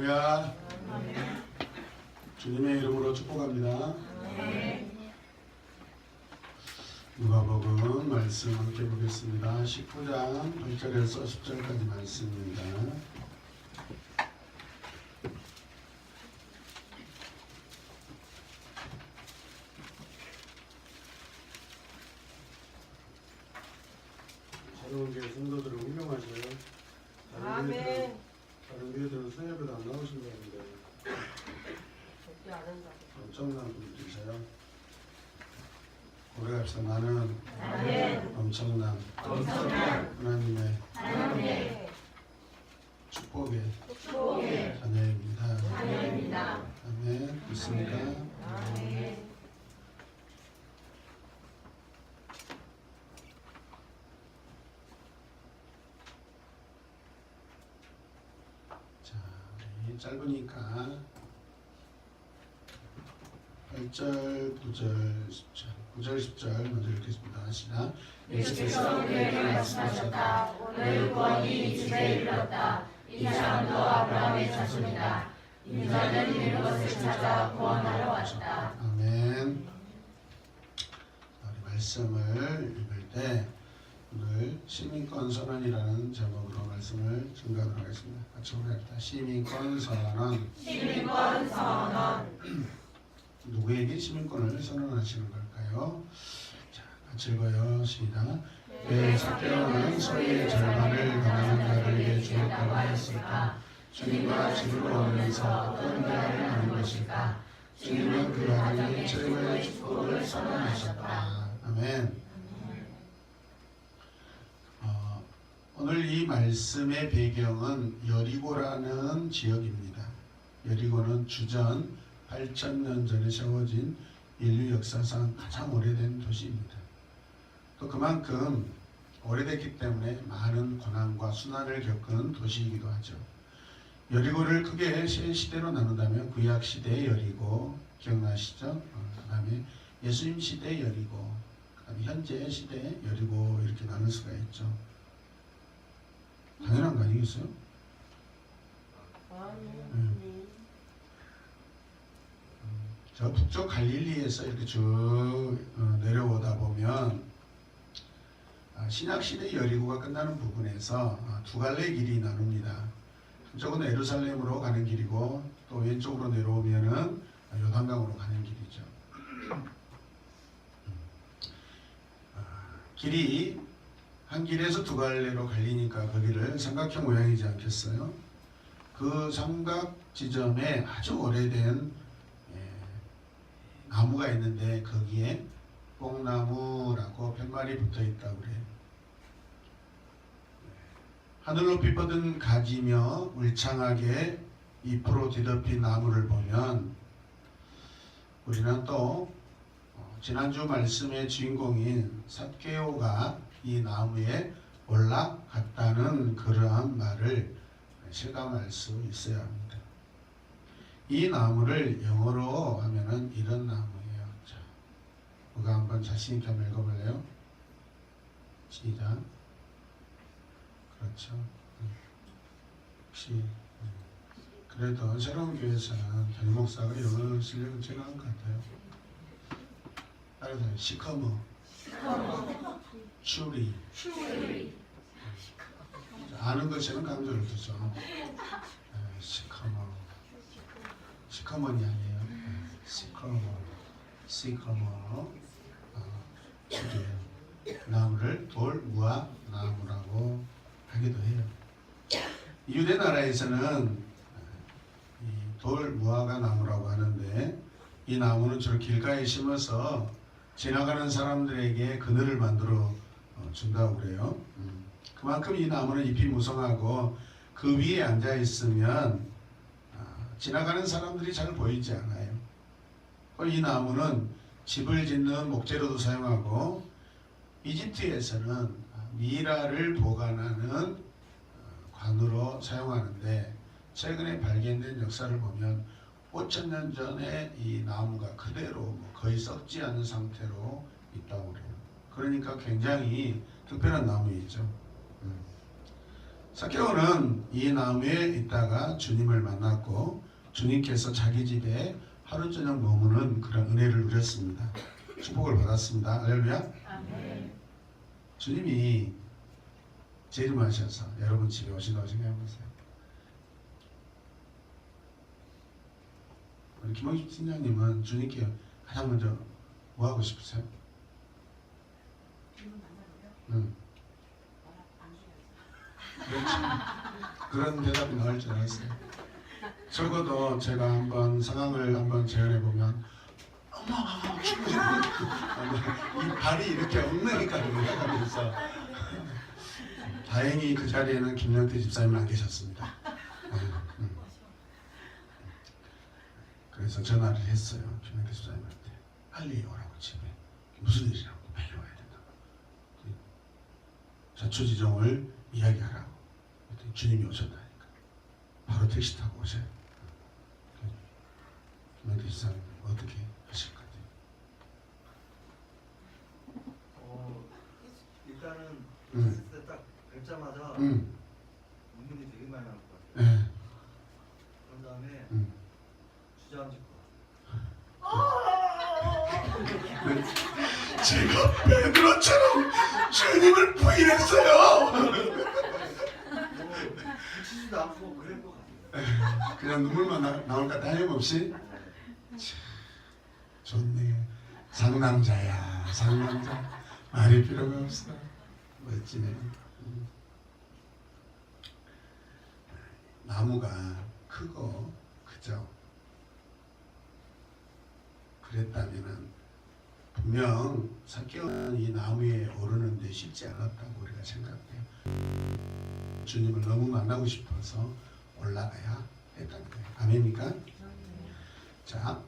할렐루야. 주님의 이름으로 축복합니다. 누가복음 말씀 함께 보겠습니다. 19장 8절에서 10절까지 말씀입니다. 새로운 교회 성도들은 훌륭하셔요. 아멘. 다른 교회들은 성예배도 안 나오신다는데 절대 안 한다고. 엄청난 분들이세요. 고백합시다. 나는 아멘. 엄청난 하나님의 축복의 자녀입니다. 아멘. 믿습니까? 아멘. 자, 우리 짧으니까 8절, 9절, 10절, 9절, 10절 먼저 읽겠습니다. 시작. 예수께서 우리에게 말씀하셨다. 오늘 구원이 이 집에 이르렀다. 이 사람도 아브라함의 자손이다. 인자는 이런 것을 찾아 구원하러 왔다. 아멘. 우리 말씀을 읽을 때 오늘 시민권 선언이라는 제목으로 말씀을 증거하도록 하겠습니다. 같이 보겠습니다. 시민권 선언. 시민권 선언. 누구에게 시민권을 선언하시는 걸까요? 자, 같이 읽어요. 시작. 왜 삭개오는 소유의 절반을 가난한 자들에게 주겠다고 하였을까? 주님과 집으로 오면서 어떤 대화를 하는 것일까? 주님은 그 가정에 최고의 축복을 선언하셨다. 아멘. 오늘 이 말씀의 배경은 여리고라는 지역입니다. 여리고는 주전 8,000년 전에 세워진 인류 역사상 가장 오래된 도시입니다. 또 그만큼 오래됐기 때문에 많은 고난과 순환을 겪은 도시이기도 하죠. 여리고를 크게 세 시대로 나눈다면 구약 시대의 여리고 기억나시죠? 그 다음에 예수님 시대의 여리고, 그 다음에 현재 시대의 여리고 이렇게 나눌 수가 있죠. 당연한 거 아니겠어요? 아멘. 저 북쪽 갈릴리에서 이렇게 쭉 내려오다 보면 신약시대 여리고가 끝나는 부분에서 두 갈래의 길이 나눕니다. 한쪽은 예루살렘으로 가는 길이고 또 왼쪽으로 내려오면은 요단강으로 가는 길이죠. 길이 한 길에서 두 갈래로 갈리니까 거기를 삼각형 모양이지 않겠어요? 그 삼각 지점에 아주 오래된 나무가 있는데 거기에 뽕나무라고 팻말이 붙어 있다고 그래요. 하늘 높이 뻗은 가지며 울창하게 잎으로 뒤덮인 나무를 보면 우리는 또 지난주 말씀의 주인공인 삭개오가 이 나무에 올라갔다는 그러한 말을 실감할 수 있어야 합니다. 이 나무를 영어로 하면은 이런 나무예요. 자, 우리가 한번 자신 있게 한번 읽어볼래요? 시작. 그렇죠. 혹시 그래도 새로운 교회에서는 담임 목사가 영어 실력은 제가 한 것 같아요. 따라서 시커머, 추리. 아는 것에는 강조를 두죠. 시커머. 시커먼이 아니에요. 시커머. 추리예요. 나무를 돌무화 나무라고 하기도 해요. 유대 나라에서는 이 돌무화과 나무라고 하는데 이 나무는 주로 길가에 심어서 지나가는 사람들에게 그늘을 만들어 준다고 그래요. 그만큼 이 나무는 잎이 무성하고 그 위에 앉아 있으면 지나가는 사람들이 잘 보이지 않아요. 이 나무는 집을 짓는 목재로도 사용하고 이집트에서는 미라를 보관하는 관으로 사용하는데 최근에 발견된 역사를 보면 5,000년 전에 이 나무가 그대로 거의 썩지 않은 상태로 있다고 그래요. 그러니까 굉장히 특별한 나무이죠. 삭개오는 이 나무에 있다가 주님을 만났고 주님께서 자기 집에 하루 저녁 머무는 그런 은혜를 누렸습니다. 축복을 받았습니다. 할렐루야. 아멘. 주님이 재림하셔서 여러분 집에 오신다고 생각해보세요. 우리 김홍식 팀장님은 주님께 가장 먼저 뭐 하고 싶으세요? 응. 그렇지. 그런 대답이 나올 줄 알았어요. 적어도 제가 한번 상황을 한번 재현해 보면 어머 이 발이 이렇게 엉덩이까지 올라가면서 다행히 그 자리에는 김영태 집사님은 안 계셨습니다. 그래서 전화를 했어요. 김영태 집사님한테 빨리 오라고 집에 무슨 일이라고 빨리 와야 된다고 자초지종을 이야기하라고 그랬더니 주님이 오셨다니까 바로 택시 타고 오셔요. 김영태 집사님 어떻게 하실 것 같아요? 일단은 딱 뵙자마자 눈물이 되게 많이 나올 것 같아요. 네. 그런 다음에 주저앉을 것 제가 베드로처럼 주님을 부인했어요. 같아요. 붙이지도 않고 그럴 것 같아요. 그냥 눈물만 나올까 다짐없이 좋네. 상남자야 상남자. 말이 필요가 없어. 멋지네. 나무가 크고 그죠? 그랬다면은 분명 삭개오는 이 나무 위에 오르는데 쉽지 않았다고 우리가 생각해요. 주님을 너무 만나고 싶어서 올라가야 했다는 거예요. 아멘입니까? 자,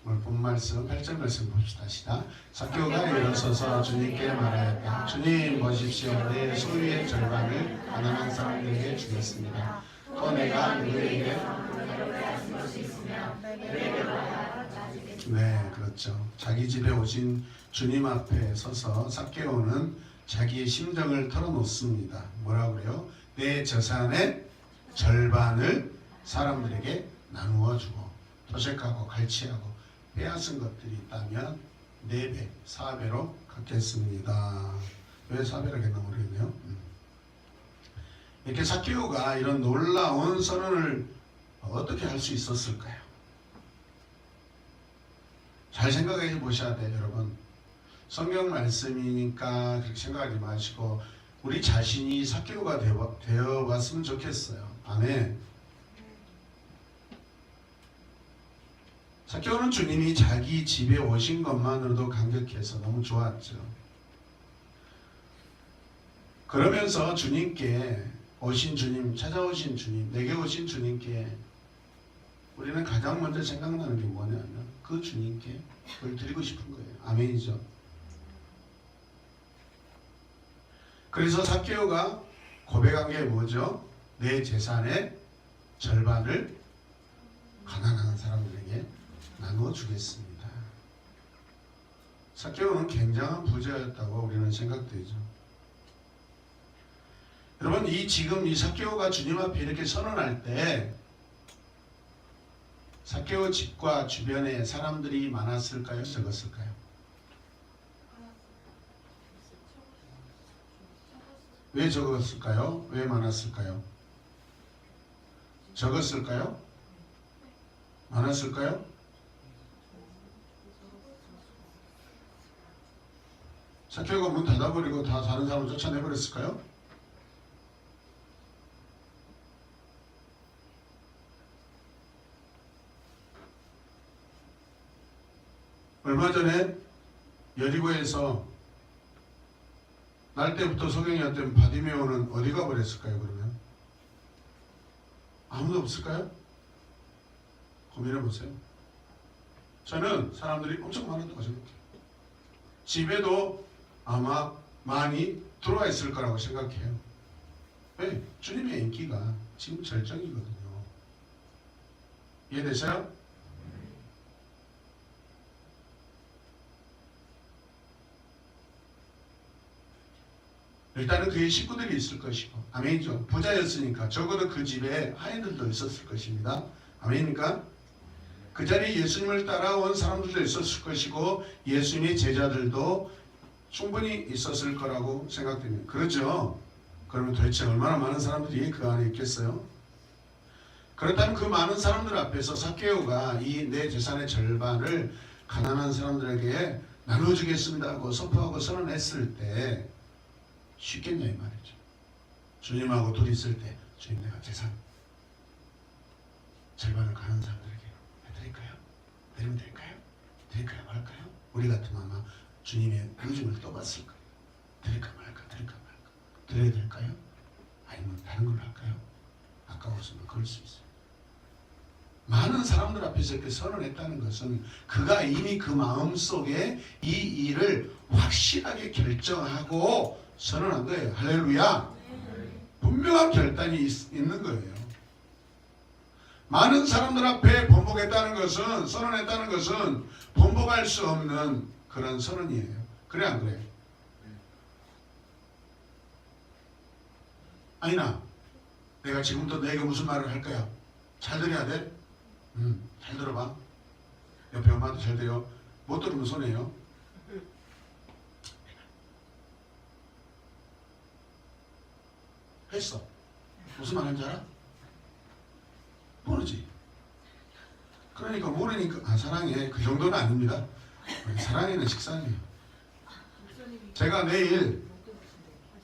오늘 본 말씀 8절 말씀 봅시다. 시작. 삭개오가 일어서서 주님께 말하였다. 주님 보십시오. 내 소유의 절반을 가난한 사람들에게 주겠습니다. 또 내가 누구에게 네, 그렇죠. 자기 집에 오신 주님 앞에 서서 삭개오는 자기의 심정을 털어놓습니다. 뭐라고 그래요? 내 재산의 절반을 사람들에게 나누어 주고 도색하고 갈취하고 빼앗은 것들이 있다면 4배, 4배로 갚겠습니다. 왜 4배로 했나 모르겠네요. 이렇게 삭개오가 이런 놀라운 선언을 어떻게 할 수 있었을까요? 잘 생각해 보셔야 돼요, 여러분. 성경 말씀이니까 그렇게 생각하지 마시고 우리 자신이 삭개오가 되어 봤으면 좋겠어요. 아멘. 삭개오는 주님이 자기 집에 오신 것만으로도 감격해서 너무 좋았죠. 그러면서 주님께 오신 주님, 찾아오신 주님, 내게 오신 주님께 우리는 가장 먼저 생각나는 게 뭐냐면 그 주님께 그걸 드리고 싶은 거예요. 아멘이죠. 그래서 삭개오가 고백한 게 뭐죠? 내 재산의 절반을 가난한 사람들에게 나누어 주겠습니다. 삭개오는 굉장한 부자였다고 우리는 생각되죠. 여러분, 지금 이 삭개오가 주님 앞에 이렇게 선언할 때 삭개오 집과 주변에 사람들이 많았을까요? 적었을까요? 왜 적었을까요? 왜 많았을까요? 적었을까요? 많았을까요? 삭개오가 문 닫아버리고 다 다른 사람을 쫓아내버렸을까요? 얼마 전에 여리고에서 날 때부터 소경이었던 바디메오는 어디 가버렸을까요? 그러면 아무도 없을까요? 고민해 보세요. 저는 사람들이 엄청 많았다고 생각해요. 집에도 아마 많이 들어와 있을 거라고 생각해요. 왜? 주님의 인기가 지금 절정이거든요. 이해되세요? 일단은 그의 식구들이 있을 것이고, 아멘이죠. 부자였으니까 적어도 그 집에 아이들도 있었을 것입니다. 아멘입니까? 그 자리에 예수님을 따라온 사람들도 있었을 것이고 예수님의 제자들도 충분히 있었을 거라고 생각됩니다. 그렇죠? 그러면 도대체 얼마나 많은 사람들이 그 안에 있겠어요? 그렇다면 그 많은 사람들 앞에서 삭개오가 이 내 재산의 절반을 가난한 사람들에게 나눠주겠습니다 하고 선포하고 선언했을 때 쉽겠냐 이 말이죠. 주님하고 둘이 있을 때 주님 내가 재산 절반을 가난한 사람들에게 해드릴까요? 드리면 될까요? 드릴까요 말까요? 우리 같으면 아마 주님의 요즘을 떠봤을 거예요. 드릴까 말까 드릴까 말까 드려야 될까요? 아니면 다른 걸로 할까요? 아까워서는 그럴 수 있어요. 많은 사람들 앞에서 이렇게 선언했다는 것은 그가 이미 그 마음속에 이 일을 확실하게 결정하고 선언한 거예요. 할렐루야. 분명한 결단이 있는 거예요. 많은 사람들 앞에 번복했다는 것은, 선언했다는 것은 번복할 수 없는 그런 선언이에요. 그래 안 그래요? 아니나 내가 지금부터 내게 무슨 말을 할 거야? 잘 들어야 돼? 잘 들어봐. 옆에 엄마도 잘 돼요. 못 들으면 손해요. 했어. 무슨 말 하는지 알아? 모르지. 그러니까 모르니까 사랑해. 그 정도는 아닙니다. 사랑해는 식상이에요. 제가 내일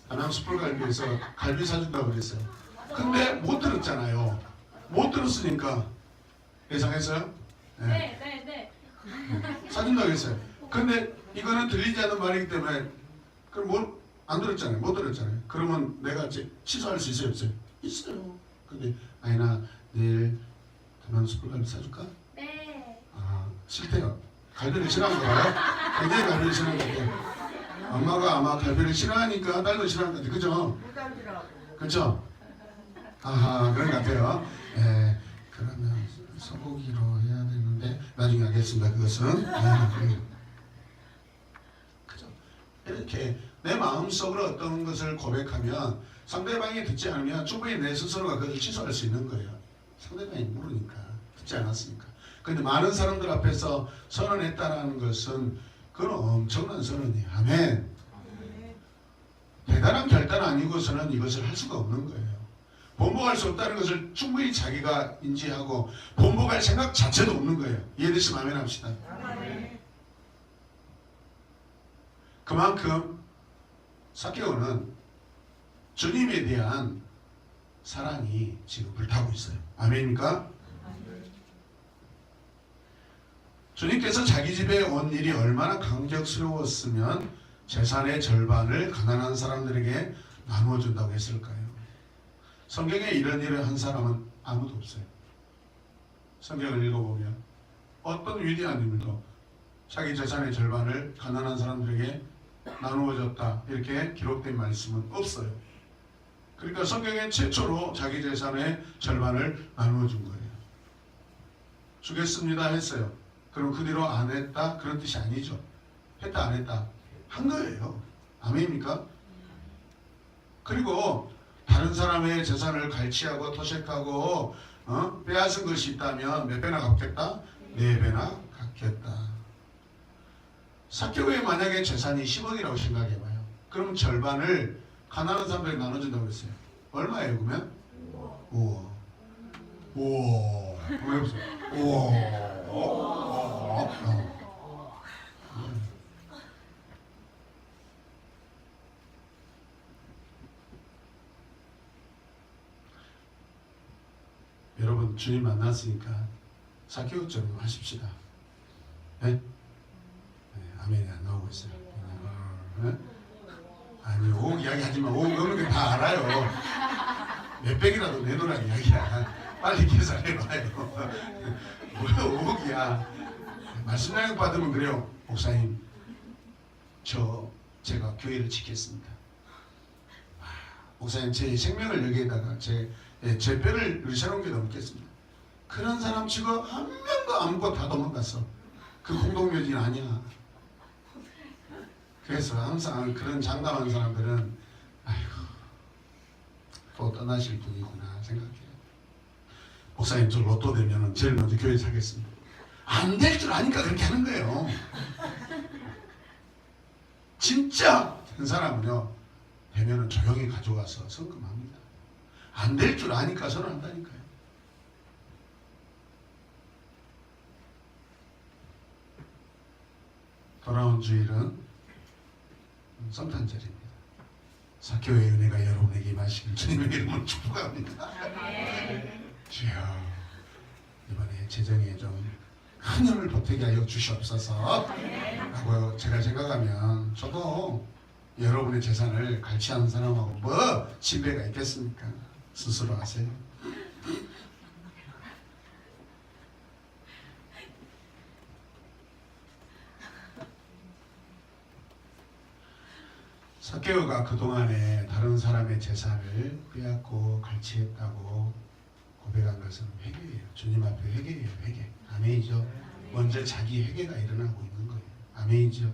다낭 숯불갈비에서 갈비 사준다고 그랬어요. 근데 못 들었잖아요. 못 들었으니까 예상했어요? 네. 사준다고 했어요. 근데 이거는 들리지 않는 말이기 때문에 그럼 뭘 안 들었잖아요. 못 들었잖아요. 그러면 내가 취소할 수 있어요? 없어요? 있어요. 근데 아니나 내일 다낭 숯불갈비 사줄까? 네. 아 싫대요. 갈비를 싫어하는 거예요? 굉장히 갈비를 싫어하는 것 같아요. 엄마가 아마 갈비를 싫어하니까 딸도 싫어하는 것 같아요. 그죠? 물감이라고. 그렇죠? 아하 그런 것 같아요. 그러면 소고기로 해야 되는데 나중에 하겠습니다. 그것은 그죠? 이렇게 내 마음속으로 어떤 것을 고백하면 상대방이 듣지 않으면 충분히 내 스스로가 그것을 취소할 수 있는 거예요. 상대방이 모르니까 듣지 않았으니까. 그런데 많은 사람들 앞에서 선언했다는 것은 그건 엄청난 선언이에요. 아멘. 대단한 결단 아니고서는 이것을 할 수가 없는 거예요. 번복할 수 없다는 것을 충분히 자기가 인지하고 번복할 생각 자체도 없는 거예요. 이해되시면 아멘 합시다. 그만큼 삭개오는 주님에 대한 사랑이 지금 불타고 있어요. 아멘입니까? 주님께서 자기 집에 온 일이 얼마나 감격스러웠으면 재산의 절반을 가난한 사람들에게 나누어 준다고 했을까요? 성경에 이런 일을 한 사람은 아무도 없어요. 성경을 읽어보면 어떤 위대한 인물도 자기 재산의 절반을 가난한 사람들에게 나누어 줬다 이렇게 기록된 말씀은 없어요. 그러니까 성경에 최초로 자기 재산의 절반을 나누어 준 거예요. 주겠습니다 했어요. 그럼 그 뒤로 안 했다? 그런 뜻이 아니죠. 했다 안 했다? 한 거예요. 아멘입니까? 그리고 다른 사람의 재산을 갈취하고 토색하고 빼앗은 것이 있다면 몇 배나 갚겠다? 4배나 갚겠다. 삭개오의 만약에 재산이 10억이라고 생각해봐요. 그럼 절반을 가난한 사람들에게 나눠준다고 했어요. 얼마예요 그러면? 5억. 5억. 한번 해보세요. 5억. 여러분 주님 만났으니까 삭개오처럼 하십시다. 네? 네, 아멘이 안 나오고 있어요. 네? 아니 5억 이야기 하지만 5억 넘는 게 다 알아요. 몇백이라도 내놓으란 이야기야. 빨리 계산해봐요. 왜 5억이야. 말씀 양육 받으면 그래요. 목사님 제가 교회를 지켰습니다. 목사님 제 생명을 여기에다가 제 뼈를 의사로운 게 넘겠습니다. 그런 사람 치고 한 명도 아무것도 다 도망갔어. 그 공동묘지는 아니야. 그래서 항상 그런 장담한 사람들은 또 떠나실 분이구나 생각해요. 목사님 저 로또 되면 제일 먼저 교회 사겠습니다. 안 될 줄 아니까 그렇게 하는 거예요. 진짜 된 사람은요 되면은 조용히 가져가서 성금합니다. 안 될 줄 아니까 선언한다니까요. 돌아온 주일은 성탄절입니다. 사교의 은혜가 여러분에게 임하시길 주님의 이름으로 축복합니다. 주여 이번에 재정에 좀 큰 힘을 보태게 하여 주시옵소서 라고 제가 생각하면 저도 여러분의 재산을 갈취하는 사람하고 뭐 신뢰가 있겠습니까? 스스로 하세요. 사케오가 그동안에 다른 사람의 재산을 빼앗고 갈취했다고 고백한 것은 회개예요. 주님 앞에 회개예요. 회개. 아멘이죠. 먼저 자기 회개가 일어나고 있는 거예요. 아멘이죠.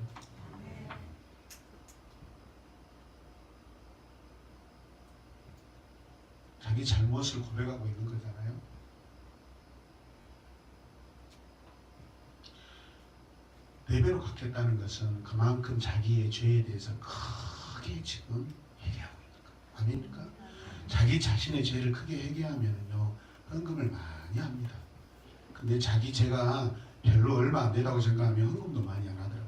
자기 잘못을 고백하고 있는 거잖아요. 네 배로 갚겠다는 것은 그만큼 자기의 죄에 대해서 크게 지금 회개하고 있는 거예요. 아닙니까? 자기 자신의 죄를 크게 회개하면요 헌금을 많이 합니다. 근데 자기 죄가 별로 얼마 안 되다고 생각하면 헌금도 많이 안 하더라고요.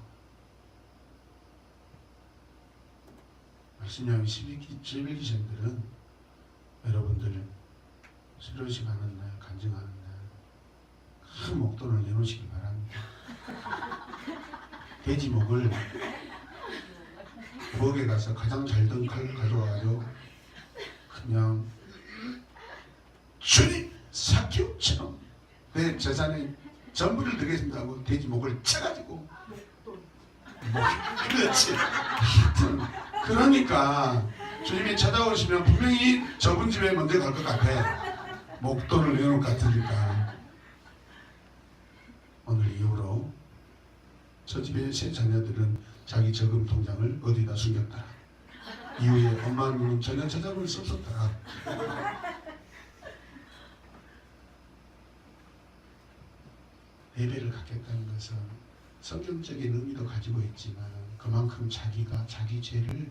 말씀하면 11기생들은 여러분들 수료식 하는 날, 간증하는 날 큰 목돈을 내놓으시기 바랍니다. 돼지목을 부엌에 가서 가장 잘 든 칼을 가져와가지고 그냥 주님 사키오처럼 내 재산에 전부를 드리겠습니다 하고 돼지목을 쳐가지고 그렇지. 하여튼 그러니까 주님이 찾아오시면 분명히 저분 집에 먼저 갈 것 같아. 목돈을 내놓을 것 같으니까. 오늘 이후로 저 집의 세 자녀들은 자기 저금 통장을 어디다 숨겼더라. 이후에 엄마는 전혀 찾아볼 수 없었더라. 예배를 갖겠다는 것은 성경적인 의미도 가지고 있지만 그만큼 자기가 자기 죄를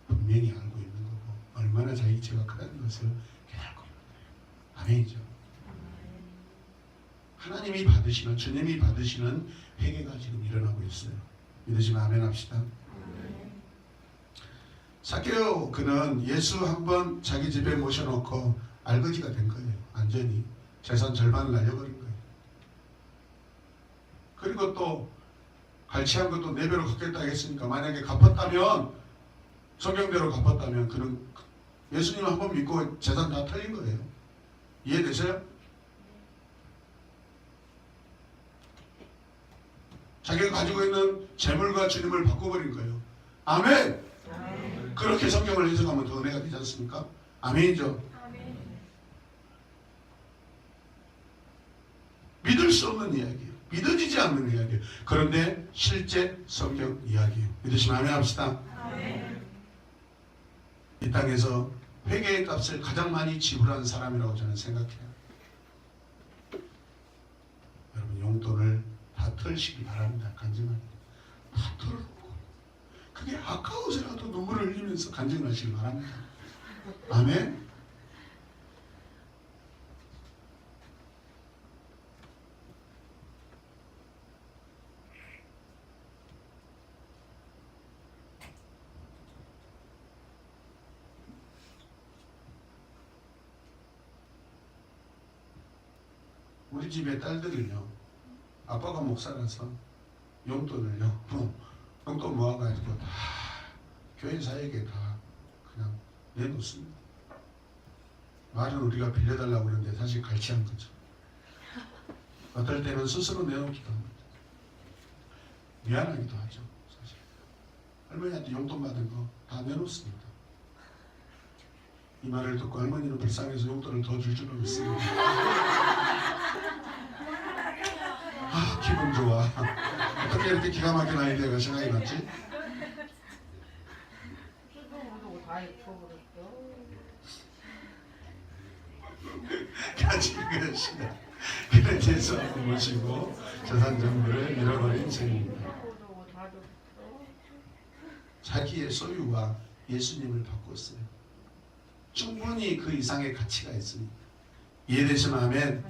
분명히 알고 있는 거고 얼마나 자기 죄가 크다는 것을 깨닫고 있는 거예요. 아멘이죠. 하나님이 받으시는 주님이 받으시는 회개가 지금 일어나고 있어요. 믿으시면 아멘 합시다. 사케오 그는 예수 한번 자기 집에 모셔놓고 알거지가 된 거예요. 완전히 재산 절반을 날려버린 거예요. 그리고 또 갈취한 것도 4배로 갚겠다 했으니까 만약에 갚았다면 성경대로 갚았다면 그는 예수님 한번 믿고 재산 다 털린 거예요. 이해되세요? 자기가 가지고 있는 재물과 주님을 바꿔버린 거예요. 아멘! 아멘. 그렇게 성경을 해석하면 더 은혜가 되지 않습니까? 아멘이죠. 아멘. 믿을 수 없는 이야기예요. 믿어지지 않는 이야기예요. 그런데 실제 성경 이야기예요. 믿으시면 아멘 합시다. 아멘. 이 땅에서 회개의 값을 가장 많이 지불한 사람이라고 저는 생각해요. 여러분 용돈을 다 털시기 바랍니다. 간증합니다. 다 털어놓고 그게 아까워서라도 눈물을 흘리면서 간증하시기 바랍니다. 아멘. 우리 집의 딸들을요 아빠가 목사라서 용돈을요 용돈 모아가지고 다 교회 사역에 다 그냥 내놓습니다. 말은 우리가 빌려달라고 그러는데 사실 갈취한 거죠. 어떨 때는 스스로 내놓기도 합니다. 미안하기도 하죠. 사실 할머니한테 용돈 받은 거 다 내놓습니다. 이 말을 듣고 할머니는 불쌍해서 용돈을 더 줄 줄은 없습니다. 아 기분 좋아. 어떻게 이렇게 기가 막힌 아이디어가 생각이 났지? 수동으로 다 입혀버렸죠. 같이 그것이다. 그래 예수 앞에 모시고 재산 전부를 잃어버린 셈입니다. 자기의 소유와 예수님을 바꿨어요. 충분히 그 이상의 가치가 있습니다. 이해되시면 아멘.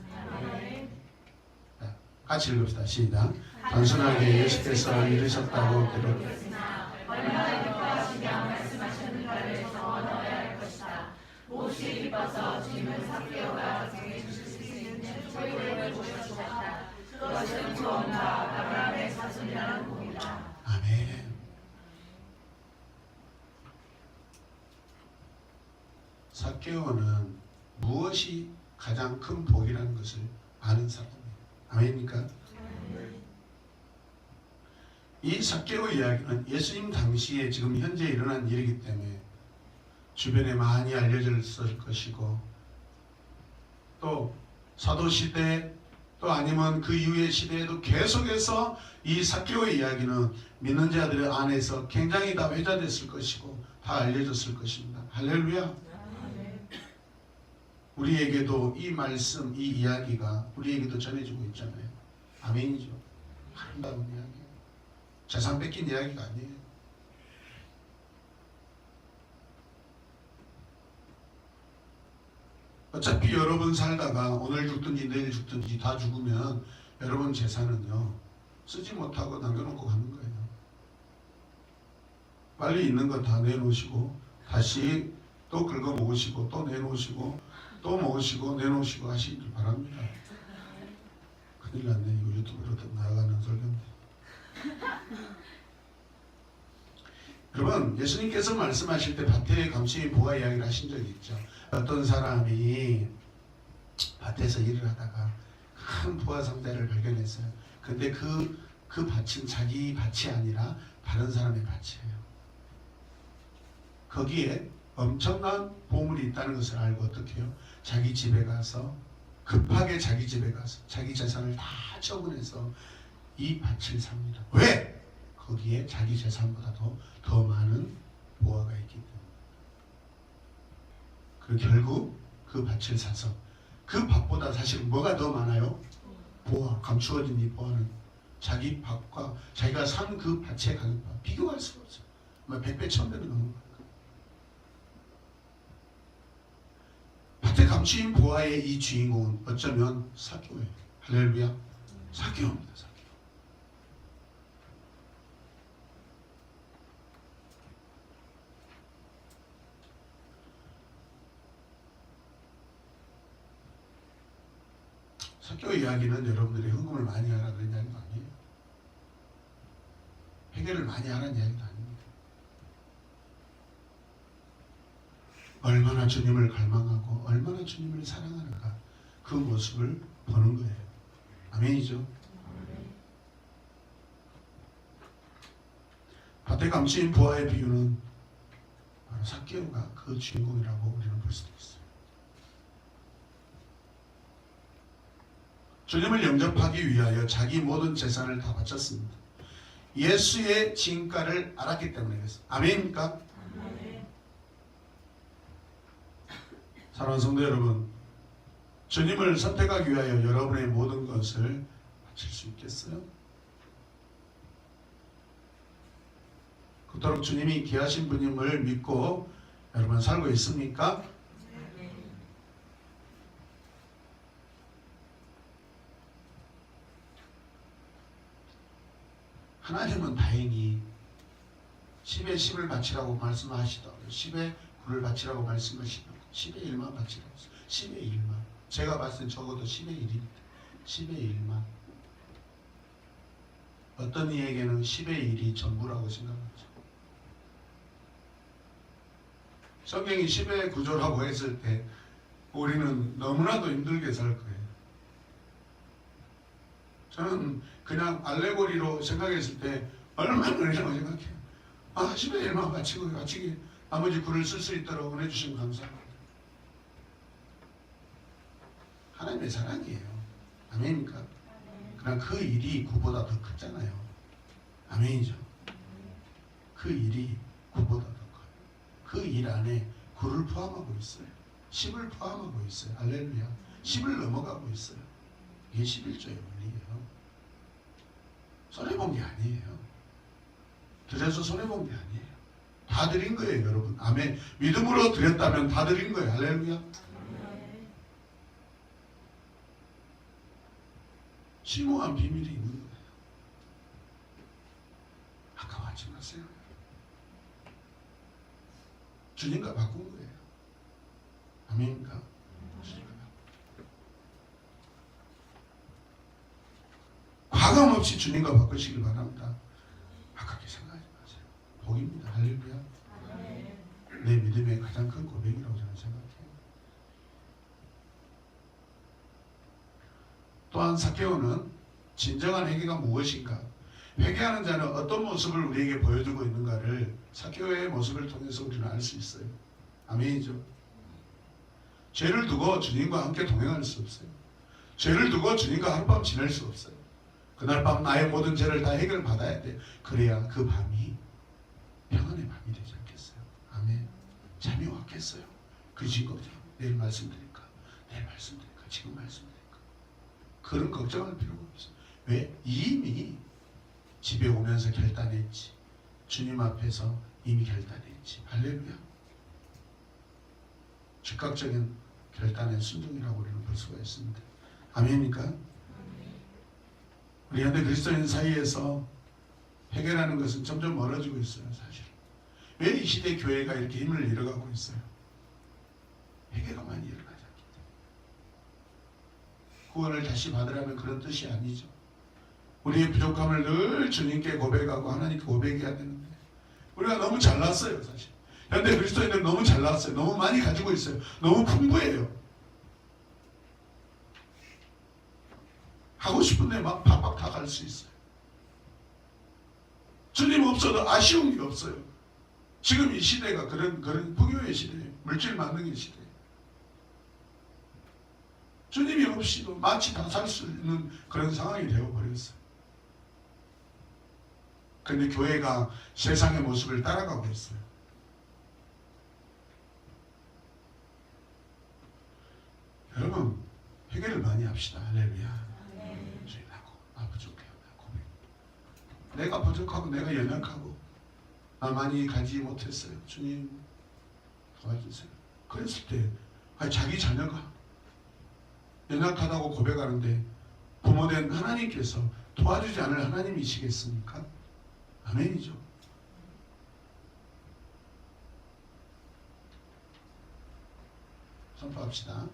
자, 같이 읽읍시다. 시작. 단순하게 예수께서 이르셨다고 기록했으나 얼마나 기뻐하시며 말씀하시는 바를 적어 넣어야 할 것이다. 몹시 기뻐서 주님은 삭개오가 자기 주실 수 있는 소유를 보여주셨다. 그것은 구원과 아브라함의 자손이라는 복이다. 아멘. 삭개오는 무엇이 가장 큰 복이라는 것을 아는 사람이에요. 아멘입니까? 이 삭개오 이야기는 예수님 당시에 지금 현재 일어난 일이기 때문에 주변에 많이 알려졌을 것이고 또 사도시대 또 아니면 그 이후의 시대에도 계속해서 이 삭개오 이야기는 믿는 자들의 안에서 굉장히 다 회자됐을 것이고 다 알려졌을 것입니다. 할렐루야. 우리에게도 이 말씀, 이 이야기가 우리에게도 전해지고 있잖아요. 아멘이죠. 아름다운 이야기예요. 재산 뺏긴 이야기가 아니에요. 어차피 여러분 살다가 오늘 죽든지 내일 죽든지 다 죽으면 여러분 재산은요 쓰지 못하고 남겨놓고 가는 거예요. 빨리 있는 거 다 내놓으시고 다시 또 긁어 모으시고 또 내놓으시고 또 모으시고 내놓으시고 하시길 바랍니다. 큰일 났네. 이거 유튜브로 나가는 설교인데. 여러분 예수님께서 말씀하실 때 밭의 감추인 부와 이야기를 하신 적이 있죠. 어떤 사람이 밭에서 일을 하다가 큰 부화 상자를 발견했어요. 근데 그 밭은 자기 밭이 아니라 다른 사람의 밭이에요. 거기에 엄청난 보물이 있다는 것을 알고 어떻게 해요? 자기 집에 가서 급하게 자기 집에 가서 자기 재산을 다 처분해서 이 밭을 삽니다. 왜? 거기에 자기 재산보다도 더 많은 보화가 있기 때문에. 그리고 결국 그 밭을 사서 그 밭보다 사실 뭐가 더 많아요? 보화, 감추어진 이 보화는 자기 밭과 자기가 산 그 밭의 가격과 비교할 수가 없어요. 100배, 1000배는 넘는 거예요. 밭에 감추인 보화의 이 주인공은 어쩌면 삭개오예요. 할렐루야. 삭개오입니다. 삭개오. 삭개오 이야기는 여러분들이 헌금을 많이 하라 그런 이야기가 아니에요. 회개를 많이 하라는 이야기도 아닙니다. 얼마나 주님을 갈망하고 얼마나 주님을 사랑하는가 그 모습을 보는 거예요. 아멘이죠. 밭에 감추인 부하의 비유는 바로 삭개오가 그 주인공이라고 우리는 볼 수도 있어요. 주님을 영접하기 위하여 자기 모든 재산을 다 바쳤습니다. 예수의 진가를 알았기 때문에 그랬어요. 아멘입니까? 사랑하는 성도 여러분, 주님을 선택하기 위하여 여러분의 모든 것을 바칠 수 있겠어요? 그토록 주님이 귀하신 분임을 믿고 여러분 살고 있습니까? 하나님은 다행히 10에 10을 바치라고 말씀하시더라고요. 10에 9를 바치라고 말씀하시더라고요. 10에 1만 바치라고 했어요. 10에 1만. 제가 봤을 땐 적어도 10에 1입니다. 10에 1만. 어떤 이에게는 10의 1이 전부라고 생각하죠. 성경이 10의 구조라고 했을 때 우리는 너무나도 힘들게 살 거예요. 저는 그냥 알레고리로 생각했을 때 얼마나 은혜라고 생각해요. 10의 1만 바치고 나머지 9를 쓸 수 있도록 은혜 주시면 감사합니다. 하나님의 사랑이에요. 아멘입니까? 그러나 그 일이 9보다 더 크잖아요. 아멘이죠. 그 일이 9보다 더 커요. 그 일 안에 9를 포함하고 있어요. 10을 포함하고 있어요. 할렐루야. 10을 넘어가고 있어요. 이게 11조의 원리예요. 손해본 게 아니에요. 그래서 손해본 게 아니에요. 다 드린 거예요, 여러분. 아멘. 믿음으로 드렸다면 다 드린 거예요. 할렐루야. 심오한 비밀이 있는 거예요. 아까워하지 마세요. 주님과 바꾼 거예요. 아멘입니까? 과감 없이 주님과 바꾸시길 바랍니다. 아깝게 생각하지 마세요. 복입니다. 할렐루야. 내 믿음의 가장 큰 고백이라고 저는 생각해요. 또한 삭개오는 진정한 회개가 무엇인가, 회개하는 자는 어떤 모습을 우리에게 보여주고 있는가를 삭개오의 모습을 통해서 우리는 알 수 있어요. 아멘이죠. 죄를 두고 주님과 함께 동행할 수 없어요. 죄를 두고 주님과 하룻밤 지낼 수 없어요. 그날 밤 나의 모든 죄를 다 해결받아야 돼. 그래야 그 밤이 평안의 밤이 되지 않겠어요. 아멘. 잠이 왔겠어요. 그 증거죠. 내일 말씀드릴까? 내일 말씀드릴까? 지금 말씀드릴까? 그런 걱정할 필요가 없어요. 왜? 이미 집에 오면서 결단했지. 주님 앞에서 이미 결단했지. 할렐루야. 즉각적인 결단의 순종이라고 우리는 볼 수가 있습니다. 아멘입니까? 우리 현대 그리스도인 사이에서 해결하는 것은 점점 멀어지고 있어요. 사실 왜 이 시대 교회가 이렇게 힘을 잃어가고 있어요? 회개가 많이 일어나지 않기 때문에. 구원을 다시 받으라는 그런 뜻이 아니죠. 우리의 부족함을 늘 주님께 고백하고 하나님께 고백해야 되는데 우리가 너무 잘났어요. 사실 현대 그리스도인들 너무 잘났어요. 너무 많이 가지고 있어요. 너무 풍부해요. 하고 싶은데 막 팍팍 다 갈 수 있어요. 주님 없어도 아쉬운 게 없어요. 지금 이 시대가 그런 풍요의 시대예요. 물질 만능의 시대예요. 주님이 없이도 마치 다 살 수 있는 그런 상황이 되어버렸어요. 그런데 교회가 세상의 모습을 따라가고 있어요. 여러분 회개를 많이 합시다. 할렐루야. 부족해요. 내가 부족하고 내가 연약하고 나 많이 가지 못했어요. 주님 도와주세요. 그랬을 때 자기 자녀가 연약하다고 고백하는데 부모된 하나님께서 도와주지 않을 하나님이시겠습니까? 아멘이죠. 선포합시다.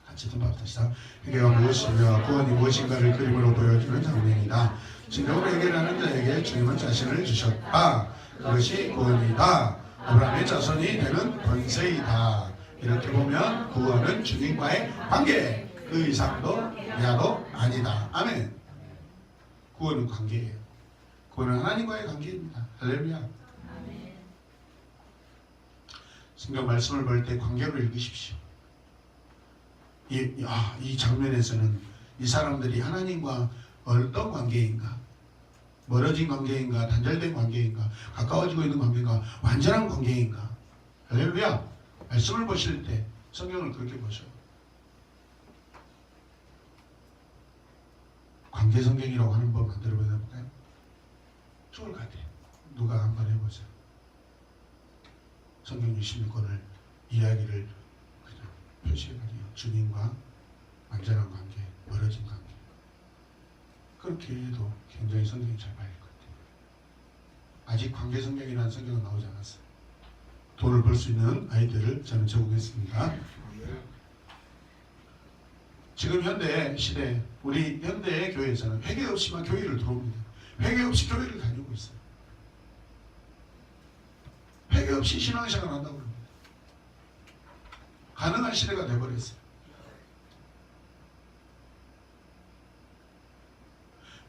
같이 선포합시다. 회개가 무엇이며 구원이 무엇인가를 그림으로 보여주는 장면이다. 진정으로 회개하는 자에게 주님은 자신을 주셨다. 그것이 구원이다. 아브라함의 자손이 되는 권세이다. 이렇게 보면 구원은 주님과의 관계, 그 이상도 이하도 아니다. 아멘. 구원은 관계예요. 구원은 하나님과의 관계입니다. 할렐루야. 성경 말씀을 볼 때 관계로 읽으십시오. 이 장면에서는 이 사람들이 하나님과 어떤 관계인가, 멀어진 관계인가, 단절된 관계인가, 가까워지고 있는 관계인가, 완전한 관계인가. 할렐루야. 말씀을 보실 때 성경을 그렇게 보셔요. 관계 성경이라고 하는 법 만들어 볼까요? 좋을 것 같아요. 누가 한번 해보세요. 성경 66권을 이야기를 그냥 표시해가지고 주님과 완전한 관계, 멀어진 관계. 그렇게 해도 굉장히 성경이 잘 팔릴 것 같아요. 아직 관계 성경이라는 성경은 나오지 않았어요. 돈을 벌 수 있는 아이들을 저는 제공했습니다. 지금 현대 시대, 우리 현대 교회에서는 회개 없이만 교회를 들어옵니다. 회개 없이 교회를 다니고 있어요. 회개 없이 신앙생활을 한다고 합니다. 가능한 시대가 되어버렸어요.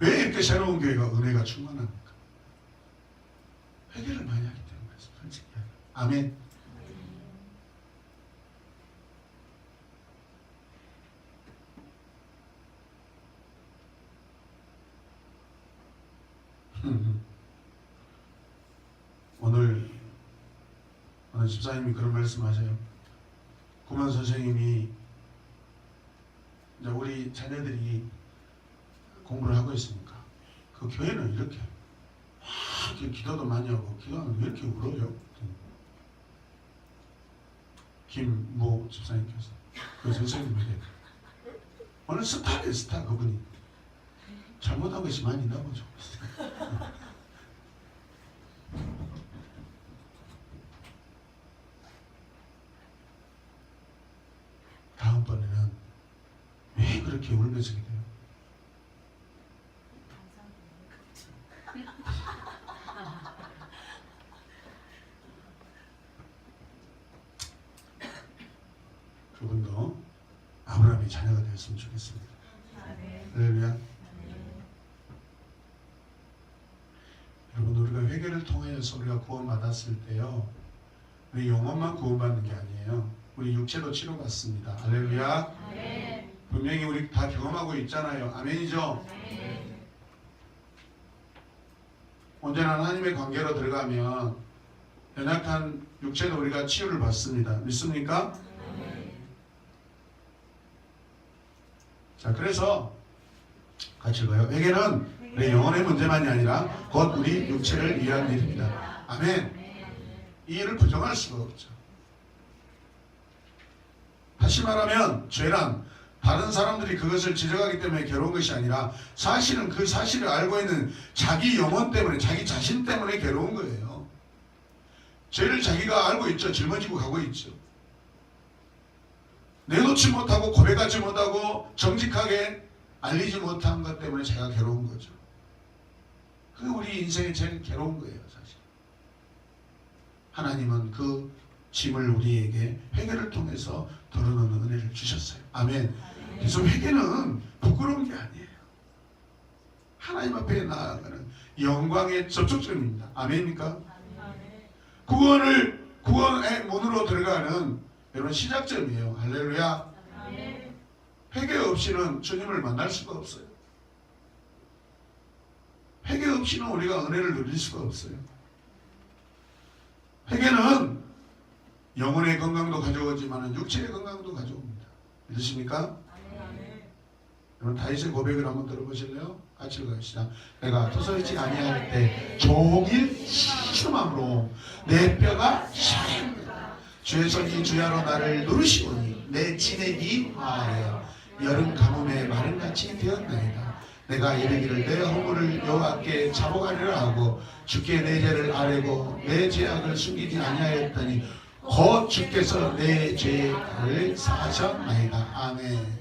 왜 이렇게 새로운 교회가 은혜가 충만합니까? 회개를 많이 하기 때문에. 솔직히 아멘. 오늘 집사님이 그런 말씀하세요. 구만 선생님이 이제 우리 자녀들이 공부를 하고 있으니까 그 교회는 이렇게 기도도 많이 하고 기도하면 왜 이렇게 울어요? 김모 집사님께서 그 선생님에게 오늘 스타예요 스타 그분이 잘못한 것이 많이 있나 보죠. 다음번에는 왜 그렇게 울면서 기도해요? 그분도 아브라함의 자녀가 되었으면 좋겠습니다. 할렐루야. 여러분 우리가 회개를 통해서 우리가 구원받았을 때요 우리 영혼만 구원받는 게 아니에요. 우리 육체도 치료받습니다. 할렐루야. 분명히 우리 다 경험하고 있잖아요. 아멘이죠. 언제나 하나님의 관계로 들어가면 연약한 육체도 우리가 치유를 받습니다. 믿습니까? 자, 그래서 같이 읽어요. 회개는 우리 영혼의 문제만이 아니라 곧 우리 육체를 위한 일입니다. 아멘. 이 일을 부정할 수가 없죠. 다시 말하면 죄란 다른 사람들이 그것을 지적하기 때문에 괴로운 것이 아니라 사실은 그 사실을 알고 있는 자기 영혼 때문에 자기 자신 때문에 괴로운 거예요. 죄를 자기가 알고 있죠. 짊어지고 가고 있죠. 내놓지 못하고 고백하지 못하고 정직하게 알리지 못한 것 때문에 제가 괴로운 거죠. 그게 우리 인생의 제일 괴로운 거예요. 사실 하나님은 그 짐을 우리에게 회개를 통해서 덜어놓는 은혜를 주셨어요. 아멘. 그래서 회개는 부끄러운 게 아니에요. 하나님 앞에 나아가는 영광의 접촉점입니다. 아멘입니까? 구원의 문으로 들어가는 이런 시작점이에요. 할렐루야. 회개 없이는 주님을 만날 수가 없어요. 회개 없이는 우리가 은혜를 누릴 수가 없어요. 회개는 영혼의 건강도 가져오지만 육체의 건강도 가져옵니다. 믿으십니까? 여러분 다윗의 고백을 한번 들어보실래요? 같이 읽어봅시다. 내가 토설지 아니할 때 종일 심함으로 내 뼈가 시렵니다. 주의 손이 주야로 나를 누르시오니 내 진액이 화하여 여름 가뭄에 마른같이 되었나이다. 내가 이르기를 내 허물을 여호와께 자복하리라 하고 주께 내 죄를 아뢰고 내 죄악을 숨기지 아니하였더니 곧 주께서 내 죄를 사하셨나이다. 아멘.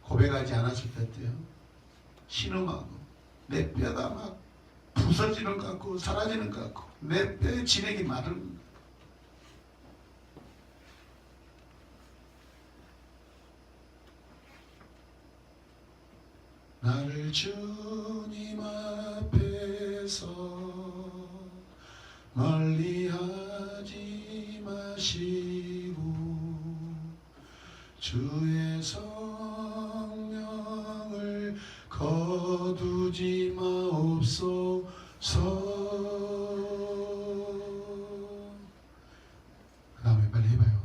고백하지 않았을 때요 신음하고 내 뼈가 막 부서지는 것 같고 사라지는 것 같고 내 뼈의 진액이 마른 나를 주님 앞에서 멀리하지 마시고 주의 성령을 거두지 마옵소서. 그 다음에 빨리 해봐요.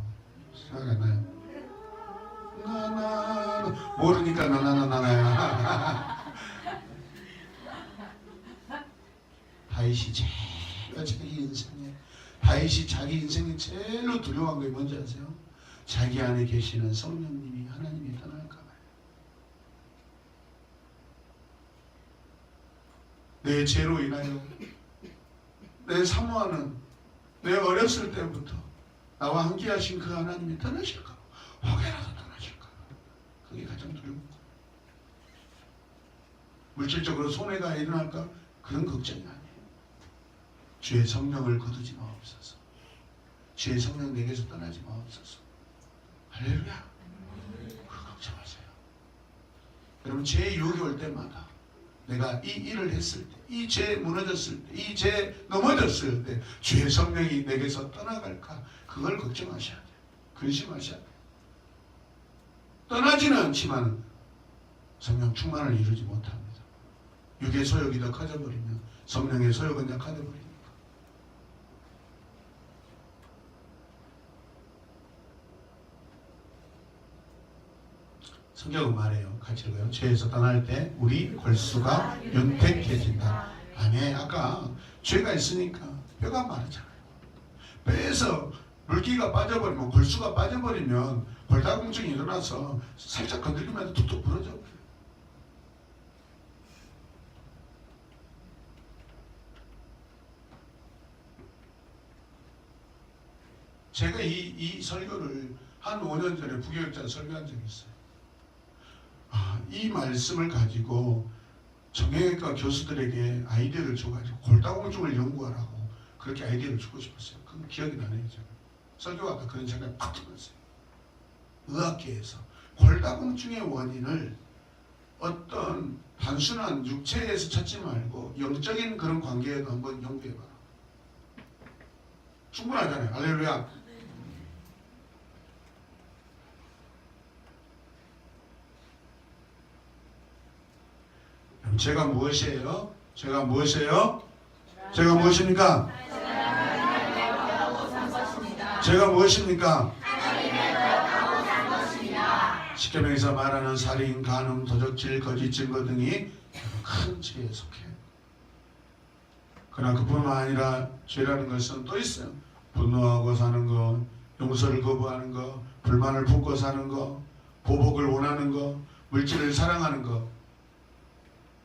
생각이 안 나요? 나나 모르니까 나나나나야. 다윗이 제일 자기 인생에 제일로 두려워한 게 뭔지 아세요? 자기 안에 계시는 성령님이 하나님이 떠날까 봐요. 내 죄로 인하여 내 사모하는 내 어렸을 때부터 나와 함께 하신 그 하나님이 떠나실까 봐 혹여라도 떠나실까 봐 그게 가장 두려운 거. 물질적으로 손해가 일어날까? 그런 걱정이 아니에요. 주의 성령을 거두지 마옵소서. 주의 성령 내게서 떠나지 마옵소서. 할렐루야. 그거 걱정하세요. 여러분 죄의 유혹이 올 때마다 내가 이 일을 했을 때, 이 죄 무너졌을 때, 이 죄 넘어졌을 때 주의 성령이 내게서 떠나갈까? 그걸 걱정하셔야 돼요. 근심하셔야 돼요. 떠나지는 않지만 성령 충만을 이루지 못합니다. 육의 소욕이 더 커져버리면 성령의 소욕은 약화되어버립니다. 성경은 말해요. 같이 읽어요. 죄에서 떠날 때 우리 골수가 윤택해진다. 아니, 아까 죄가 있으니까 뼈가 마르잖아요. 뼈에서 물기가 빠져버리면, 골수가 빠져버리면 골다공증이 일어나서 살짝 건드리면 툭툭 부러져. 제가 이 설교를 한 5년 전에 부교육자 설교한 적이 있어요. 이 말씀을 가지고 정형외과 교수들에게 아이디어를 줘가지고 골다공증을 연구하라고 그렇게 아이디어를 주고 싶었어요. 그건 기억이 나네요. 제가 설교하다 그런 생각이 팍 들었어요. 의학계에서 골다공증의 원인을 어떤 단순한 육체에서 찾지 말고 영적인 그런 관계에도 한번 연구해봐라. 충분하잖아요. 할렐루야. 제가 무엇이에요? 제가 무엇이에요? 제가 무엇입니까? 제가 무엇입니까? 쉽게 말해서 말하는 살인, 간음, 도적질, 거짓 증거 등이 큰 죄에 속해요. 그러나 그뿐만 아니라 죄라는 것은 또 있어요. 분노하고 사는 거, 용서를 거부하는 거, 불만을 품고 사는 거, 보복을 원하는 거, 물질을 사랑하는 거,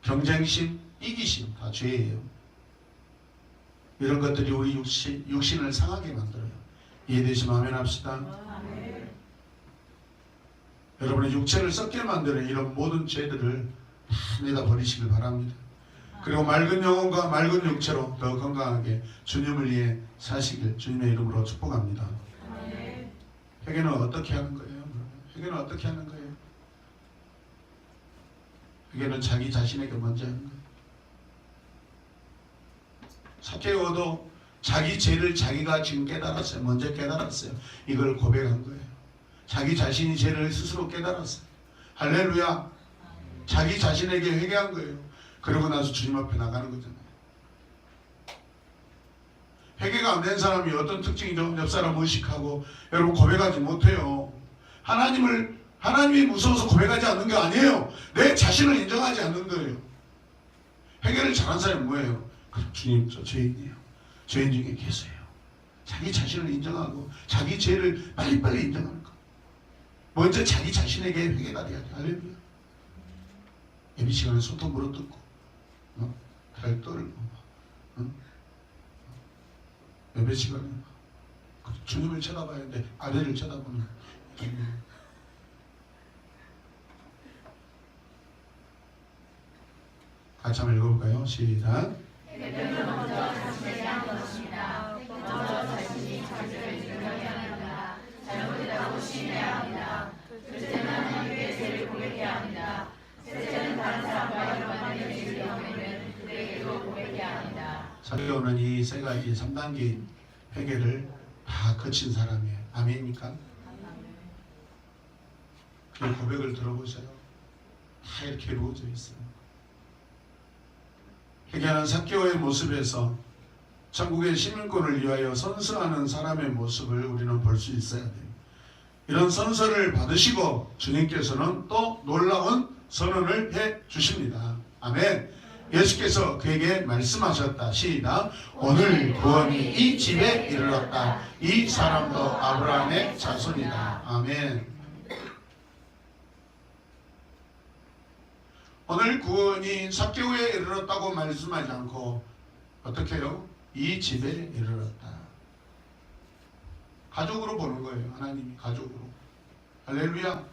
경쟁심, 이기심 다 죄예요. 이런 것들이 우리 육신을 상하게 만들어요. 이해되시면 아멘 합시다. 아멘. 여러분의 육체를 썩게 만드는 이런 모든 죄들을 다 내다 버리시길 바랍니다. 그리고 맑은 영혼과 맑은 육체로 더 건강하게 주님을 위해 사시길 주님의 이름으로 축복합니다. 아멘. 회개는 어떻게 하는 거예요? 회개는 어떻게 하는 거예요? 회개는 자기 자신에게 먼저 하는 거예요. 삭개오도 자기 죄를 자기가 지금 깨달았어요. 먼저 깨달았어요. 이걸 고백한 거예요. 자기 자신이 죄를 스스로 깨달았어요. 할렐루야. 자기 자신에게 회개한 거예요. 그러고 나서 주님 앞에 나가는 거잖아요. 회개가 안 된 사람이 어떤 특징이죠? 옆 사람 의식하고 여러분 고백하지 못해요. 하나님이 무서워서 고백하지 않는 게 아니에요. 내 자신을 인정하지 않는 거예요. 회개를 잘한 사람이 뭐예요? 주님, 저 죄인이에요. 죄인 중에 계세요. 자기 자신을 인정하고 자기 죄를 빨리빨리 인정하는 거. 먼저 자기 자신에게 회개가 돼야죠. 할렐루야. 예비 시간에 손톱 물어뜯고 달 떨고 예배 시간에 주님을 쳐다봐야 하는데 아래를 쳐다보는 같이 한번 읽어볼까요? 시작. 대변은 먼저 자신에 대한 것입니다. 먼저 자신이 자기를 인정해야 합니다. 잘못이라고 시인해야 합니다. 둘째는 하나님께 죄를 고백해야 합니다. 셋째는 다른 사람과 연관된 죄를 경험하면 그들에게도 고백해야 합니다. 사도는 이 세 가지 3단계인 회개를 다 거친 사람이에요. 아멘입니까? 그 고백을 들어보세요. 다 이렇게 이루어져 있어요. 회개하는 삭개오의 모습에서 천국의 시민권을 위하여 선서하는 사람의 모습을 우리는 볼 수 있어야 돼요. 이런 선서를 받으시고 주님께서는 또 놀라운 선언을 해 주십니다. 아멘. 예수께서 그에게 말씀하셨다. 시작. 오늘 구원이 이 집에 이르렀다. 이 사람도 아브라함의 자손이다. 아멘. 오늘 구원이 삭개오에 이르렀다고 말씀하지 않고 어떻게 해요? 이 집에 이르렀다. 가족으로 보는 거예요. 하나님이 가족으로. 할렐루야.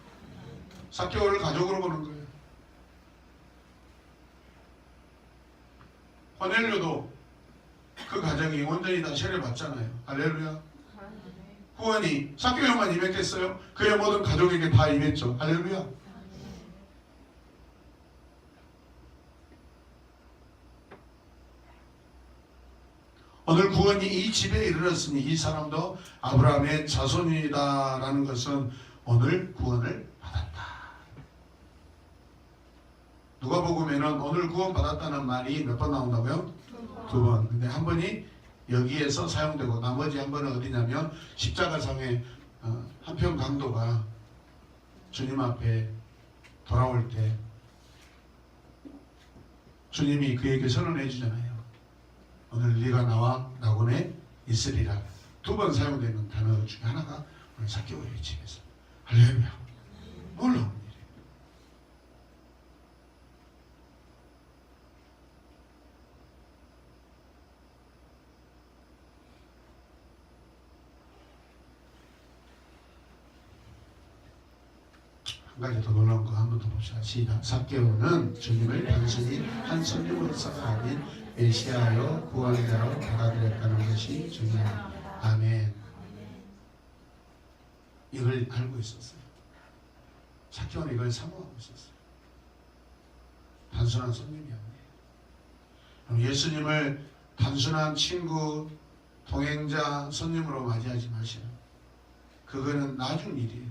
삭개오를 가족으로 보는 거예요. 고넬료도 그 가정이 온전히 다 세례 받잖아요. 할렐루야. 구원이 삭개오만 임했겠어요? 그의 모든 가족에게 다 임했죠. 할렐루야. 오늘 구원이 이 집에 이르렀으니 이 사람도 아브라함의 자손이다라는 것은 오늘 구원을 받았다. 누가복음에는 오늘 구원 받았다는 말이 몇 번 나온다고요? 2번. 근데 한 번이 여기에서 사용되고 나머지 한 번은 어디냐면 십자가상의 한편 강도가 주님 앞에 돌아올 때 주님이 그에게 선언해 주잖아요. 오늘 네가 나와 낙원에 있으리라. 2번 사용되는 단어 중에 하나가 오늘 삭개오의 집에서. 할렐루야. 놀라운 일이에요. 한 가지 더 놀라운 거 한 번 더 봅시다. 시작. 삭개오는 주님을 단순히 한 손님으로서 아닌 메시아요 구원자로 받아들였다는 것이 중요합니다. 아멘. 이걸 알고 있었어요. 삭개오는 이걸 사모하고 있었어요. 단순한 손님이 아니에요. 예수님을 단순한 친구, 동행자, 손님으로 맞이하지 마시라. 그거는 나중 일이에요.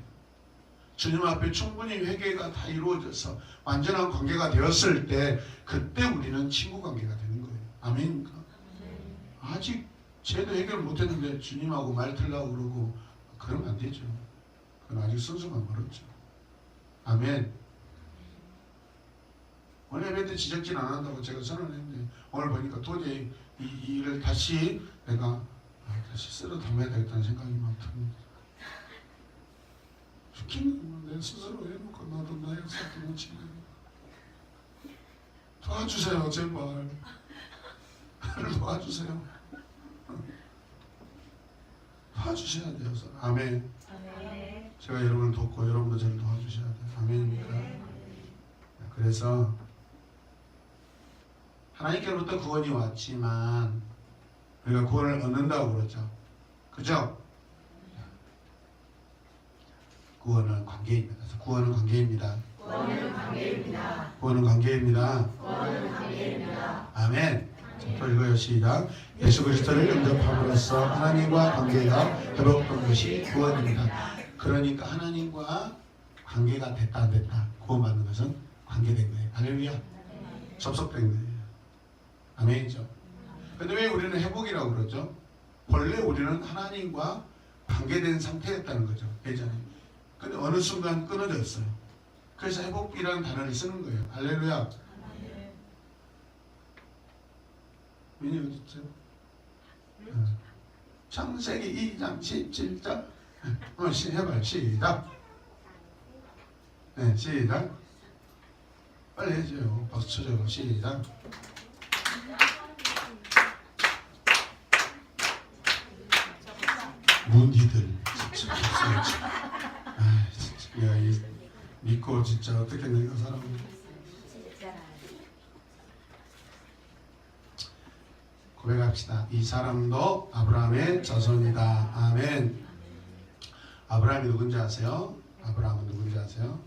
주님 앞에 충분히 회개가 다 이루어져서 완전한 관계가 되었을 때 그때 우리는 친구 관계가 되는 거예요. 아멘입니까? 아직 죄도 해결 못했는데 주님하고 말 틀라고 그러고 그러면 안 되죠. 그건 아직 순서가 멀었죠. 아멘. 오늘 예배 때 지적질 안 한다고 제가 선언했는데 오늘 보니까 도저히 이 일을 다시 내가 다시 쓸어 담아야 되겠다는 생각이 막 듭니다. 죽기는 내 스스로 해놓고 나도 나의 역사도 못 지내. 도와주세요 제발. 도와주세요. 도와주셔야 돼요. 아멘. 제가 여러분을 돕고 여러분도 저를 도와주셔야 돼요. 아멘입니까? 그래서 하나님께로부터 구원이 왔지만 우리가 구원을 얻는다고 그러죠. 그죠? 구원은 관계입니다. 구원은 관계입니다. 구원은 관계입니다. 구원은 관계입니다. 구원은 관계입니다. 아멘. 자, 또 읽어요. 시작. 예수 그리스도를 영접함으로써 하나님과 관계가 회복된 것이 구원입니다. 그러니까 하나님과 관계가 됐다 안 됐다 구원받는 것은 관계된 거예요. 할렐루야. 접속된 거예요. 아멘이죠. 근데 왜 우리는 회복이라고 그러죠? 본래 우리는 하나님과 관계된 상태였다는 거죠. 예전에. 근데 어느 순간 끊어졌어요. 그래서 회복이라는 단어를 쓰는 거예요. 할렐루야. 민이 어디 있죠? 창세기 2장 17절. 해봐요. 시작. 네, 시작. 빨리 해줘요. 박수 쳐줘요. 시작. 문디들 진짜 야, 이 믿고 진짜 어떻게 내가 살아. 고백합시다. 이 사람도 아브라함의 자손이다. 아멘. 아브라함이 누군지 아세요? 아브라함은 누군지 아세요?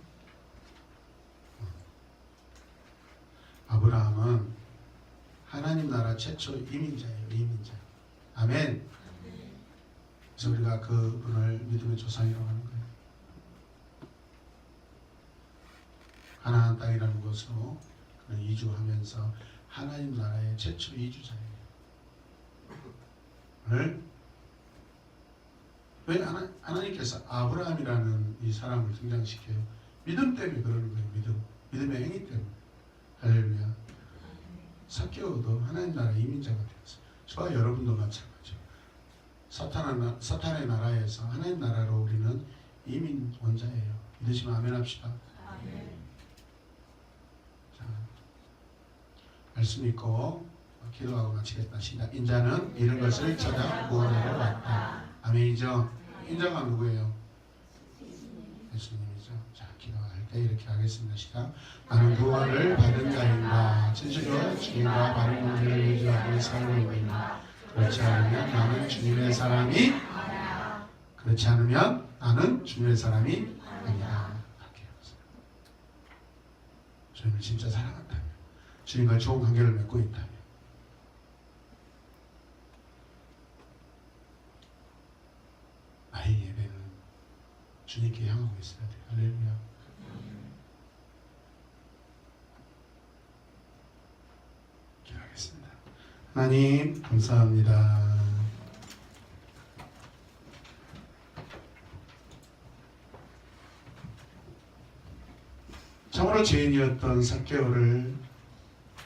아브라함은 하나님 나라 최초 이민자예요. 이민자. 아멘. 그래서 우리가 그분을 믿음의 조상이라고 하는 거예요. 가나안 땅이라는 곳으로 이주하면서 하나님 나라의 최초 이주자예요. 왜 하나님께서 아브라함이라는 이 사람을 등장시켜요? 믿음 때문에 그러는 거예요. 믿음의 행위 때문에. 할렐루야. 삭개오도 하나님 나라 이민자가 되었어요. 저와 여러분도 마찬가지죠. 사탄의 나라에서 하나님 나라로 우리는 이민 원자예요. 믿으시면 아멘 합시다. 아멘. 자, 말씀 읽고 기도하고 마치겠다. 시작. 인자는 이런 것을 찾아 구원하러 왔다. 아멘이죠. 인자가 누구예요? 예수님이죠. 자, 기도할 때 이렇게 하겠습니다. 시작. 나는 구원을 받은 자인가 진실로 주님과 바른 관계를 유지하고 살고 있는가. 그렇지 않으면 나는 주님의 사람이 아니야. 그렇지 않으면 나는 주님의 사람이 아니야. 주님을 진짜 사랑한다면, 주님과 좋은 관계를 맺고 있다면, 나의 예배는 주님께 향하고 있어야 돼요. 할렐루야. 기도하겠습니다. 하나님 감사합니다. 정말 참으로 죄인이었던 삭개오를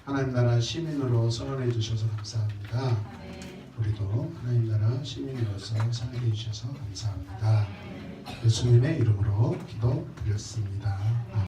하나님 나라 시민으로 선언해 주셔서 감사합니다. 우리도 하나님 나라 시민으로서 살게 해주셔서 감사합니다. 예수님의 이름으로 기도 드렸습니다.